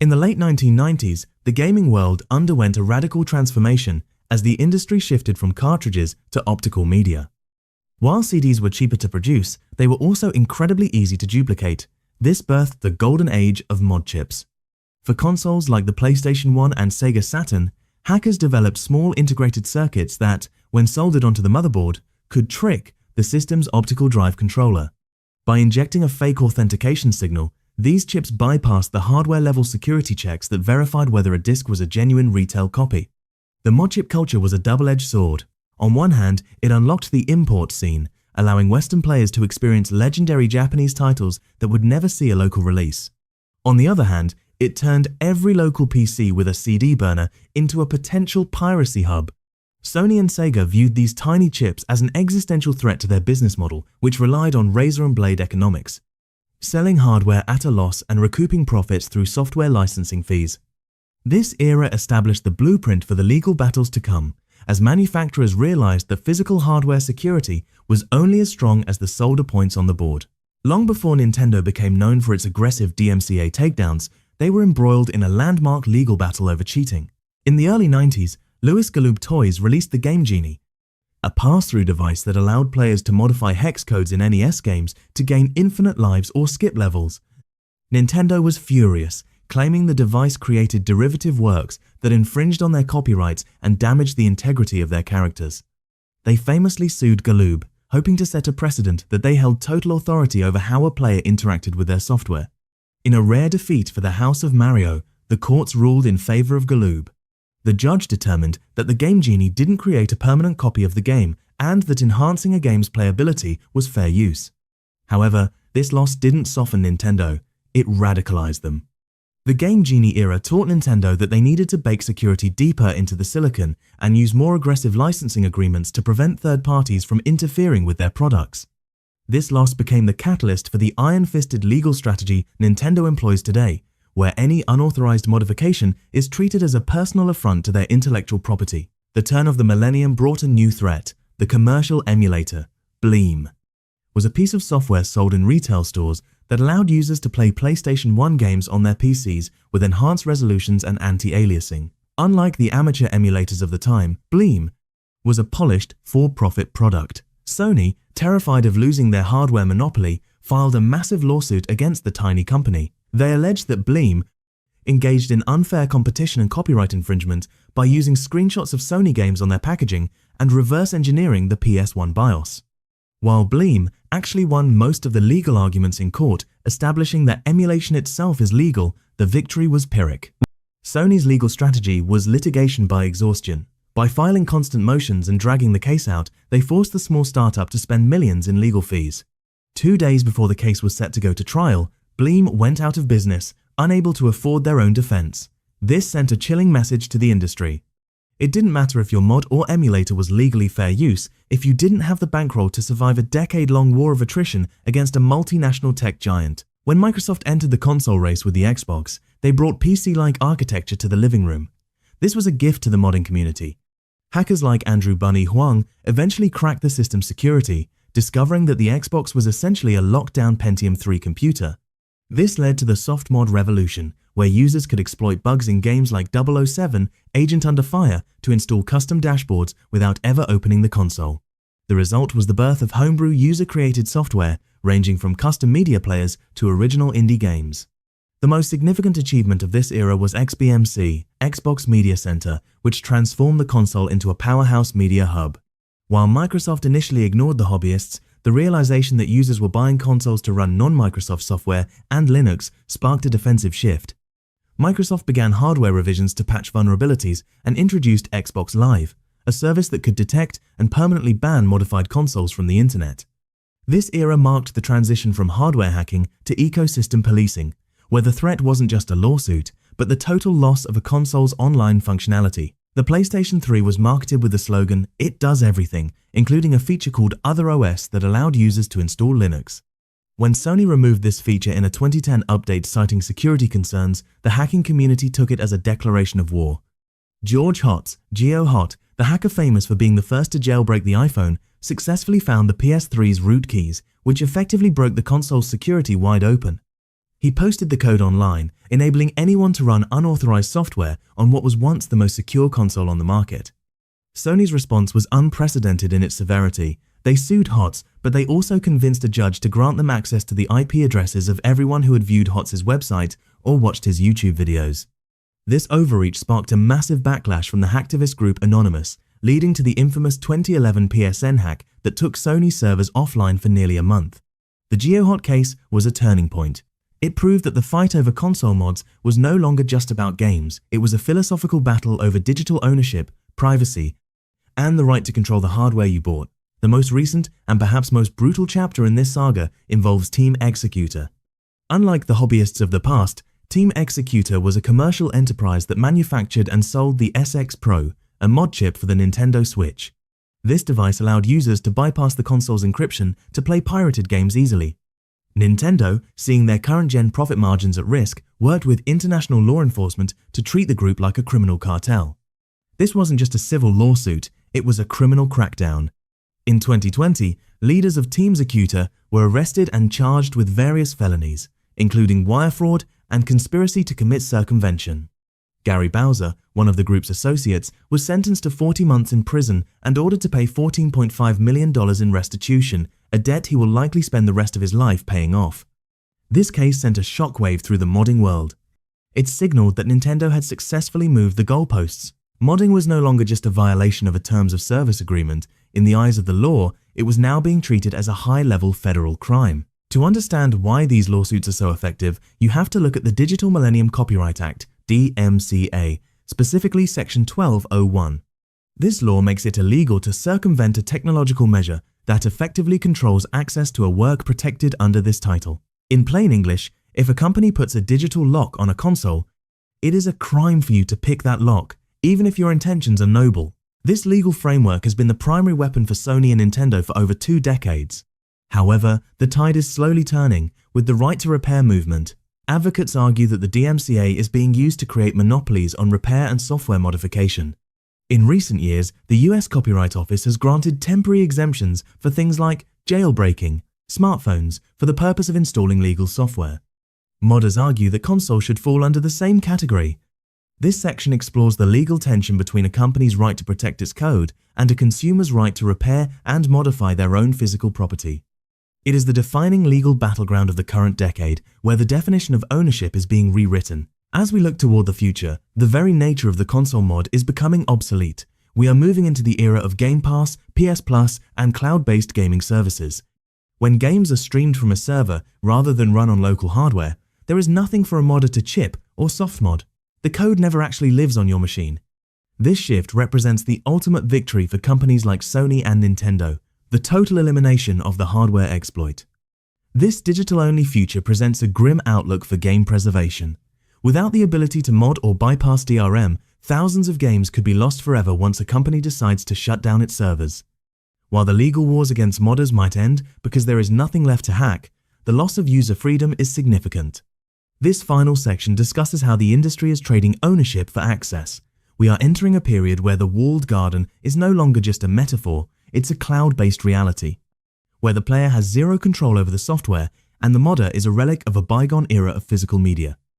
In the late 1990s, the gaming world underwent a radical transformation as the industry shifted from cartridges to optical media. While CDs were cheaper to produce, they were also incredibly easy to duplicate. This birthed the golden age of mod chips. For consoles like the PlayStation 1 and Sega Saturn, hackers developed small integrated circuits that, when soldered onto the motherboard, could trick the system's optical drive controller. By injecting a fake authentication signal, these chips bypassed the hardware-level security checks that verified whether a disc was a genuine retail copy. The mod chip culture was a double-edged sword. On one hand, it unlocked the import scene, allowing Western players to experience legendary Japanese titles that would never see a local release. On the other hand, it turned every local PC with a CD burner into a potential piracy hub. Sony and Sega viewed these tiny chips as an existential threat to their business model, which relied on razor and blade economics, selling hardware at a loss and recouping profits through software licensing fees. This era established the blueprint for the legal battles to come, as manufacturers realized that physical hardware security was only as strong as the solder points on the board. Long before Nintendo became known for its aggressive DMCA takedowns, they were embroiled in a landmark legal battle over cheating. In the early 90s, Louis Galoob Toys released the Game Genie, a pass-through device that allowed players to modify hex codes in NES games to gain infinite lives or skip levels. Nintendo was furious, claiming the device created derivative works that infringed on their copyrights and damaged the integrity of their characters. They famously sued Galoob, hoping to set a precedent that they held total authority over how a player interacted with their software. In a rare defeat for the House of Mario, the courts ruled in favor of Galoob. The judge determined that the Game Genie didn't create a permanent copy of the game and that enhancing a game's playability was fair use. However, this loss didn't soften Nintendo, it radicalized them. The Game Genie era taught Nintendo that they needed to bake security deeper into the silicon and use more aggressive licensing agreements to prevent third parties from interfering with their products. This loss became the catalyst for the iron-fisted legal strategy Nintendo employs today, where any unauthorized modification is treated as a personal affront to their intellectual property. The turn of the millennium brought a new threat. The commercial emulator, Bleem, was a piece of software sold in retail stores that allowed users to play PlayStation 1 games on their PCs with enhanced resolutions and anti-aliasing. Unlike the amateur emulators of the time, Bleem was a polished, for-profit product. Sony, terrified of losing their hardware monopoly, filed a massive lawsuit against the tiny company. They alleged that Bleem engaged in unfair competition and copyright infringement by using screenshots of Sony games on their packaging and reverse engineering the PS1 BIOS. While Bleem actually won most of the legal arguments in court, establishing that emulation itself is legal, the victory was Pyrrhic. Sony's legal strategy was litigation by exhaustion. By filing constant motions and dragging the case out, they forced the small startup to spend millions in legal fees. 2 days before the case was set to go to trial, Bleem went out of business, unable to afford their own defense. This sent a chilling message to the industry. It didn't matter if your mod or emulator was legally fair use if you didn't have the bankroll to survive a decade-long war of attrition against a multinational tech giant. When Microsoft entered the console race with the Xbox, they brought PC-like architecture to the living room. This was a gift to the modding community. Hackers like Andrew Bunny Huang eventually cracked the system's security, discovering that the Xbox was essentially a locked-down Pentium 3 computer. This led to the soft mod revolution, where users could exploit bugs in games like 007, Agent Under Fire to install custom dashboards without ever opening the console. The result was the birth of homebrew user-created software, ranging from custom media players to original indie games. The most significant achievement of this era was XBMC, Xbox Media Center, which transformed the console into a powerhouse media hub. While Microsoft initially ignored the hobbyists, the realization that users were buying consoles to run non-Microsoft software and Linux sparked a defensive shift. Microsoft began hardware revisions to patch vulnerabilities and introduced Xbox Live, a service that could detect and permanently ban modified consoles from the internet. This era marked the transition from hardware hacking to ecosystem policing, where the threat wasn't just a lawsuit, but the total loss of a console's online functionality. The PlayStation 3 was marketed with the slogan, "It does everything," including a feature called Other OS that allowed users to install Linux. When Sony removed this feature in a 2010 update citing security concerns, the hacking community took it as a declaration of war. Geohot, the hacker famous for being the first to jailbreak the iPhone, successfully found the PS3's root keys, which effectively broke the console's security wide open. He posted the code online, enabling anyone to run unauthorized software on what was once the most secure console on the market. Sony's response was unprecedented in its severity. They sued HOTS, but they also convinced a judge to grant them access to the IP addresses of everyone who had viewed HOTS' website or watched his YouTube videos. This overreach sparked a massive backlash from the hacktivist group Anonymous, leading to the infamous 2011 PSN hack that took Sony servers offline for nearly a month. The Geohot case was a turning point. It proved that the fight over console mods was no longer just about games. It was a philosophical battle over digital ownership, privacy, and the right to control the hardware you bought. The most recent and perhaps most brutal chapter in this saga involves Team-Xecuter. Unlike the hobbyists of the past, Team-Xecuter was a commercial enterprise that manufactured and sold the SX Pro, a mod chip for the Nintendo Switch. This device allowed users to bypass the console's encryption to play pirated games easily. Nintendo, seeing their current-gen profit margins at risk, worked with international law enforcement to treat the group like a criminal cartel. This wasn't just a civil lawsuit, it was a criminal crackdown. In 2020, leaders of Team-Xecuter were arrested and charged with various felonies, including wire fraud and conspiracy to commit circumvention. Gary Bowser, one of the group's associates, was sentenced to 40 months in prison and ordered to pay $14.5 million in restitution, a debt he will likely spend the rest of his life paying off. This case sent a shockwave through the modding world. It signaled that Nintendo had successfully moved the goalposts. Modding was no longer just a violation of a terms of service agreement. In the eyes of the law, it was now being treated as a high-level federal crime. To understand why these lawsuits are so effective, you have to look at the Digital Millennium Copyright Act, DMCA, specifically Section 1201. This law makes it illegal to circumvent a technological measure that effectively controls access to a work protected under this title. In plain English, if a company puts a digital lock on a console, it is a crime for you to pick that lock, even if your intentions are noble. This legal framework has been the primary weapon for Sony and Nintendo for over 2 decades. However, the tide is slowly turning, with the right to repair movement. Advocates argue that the DMCA is being used to create monopolies on repair and software modification. In recent years, the US Copyright Office has granted temporary exemptions for things like jailbreaking smartphones for the purpose of installing legal software. Modders argue that consoles should fall under the same category. This section explores the legal tension between a company's right to protect its code and a consumer's right to repair and modify their own physical property. It is the defining legal battleground of the current decade, where the definition of ownership is being rewritten. As we look toward the future, the very nature of the console mod is becoming obsolete. We are moving into the era of Game Pass, PS Plus, and cloud-based gaming services. When games are streamed from a server rather than run on local hardware, there is nothing for a modder to chip or soft mod. The code never actually lives on your machine. This shift represents the ultimate victory for companies like Sony and Nintendo, the total elimination of the hardware exploit. This digital-only future presents a grim outlook for game preservation. Without the ability to mod or bypass DRM, thousands of games could be lost forever once a company decides to shut down its servers. While the legal wars against modders might end because there is nothing left to hack, the loss of user freedom is significant. This final section discusses how the industry is trading ownership for access. We are entering a period where the walled garden is no longer just a metaphor, it's a cloud-based reality, where the player has zero control over the software and the modder is a relic of a bygone era of physical media.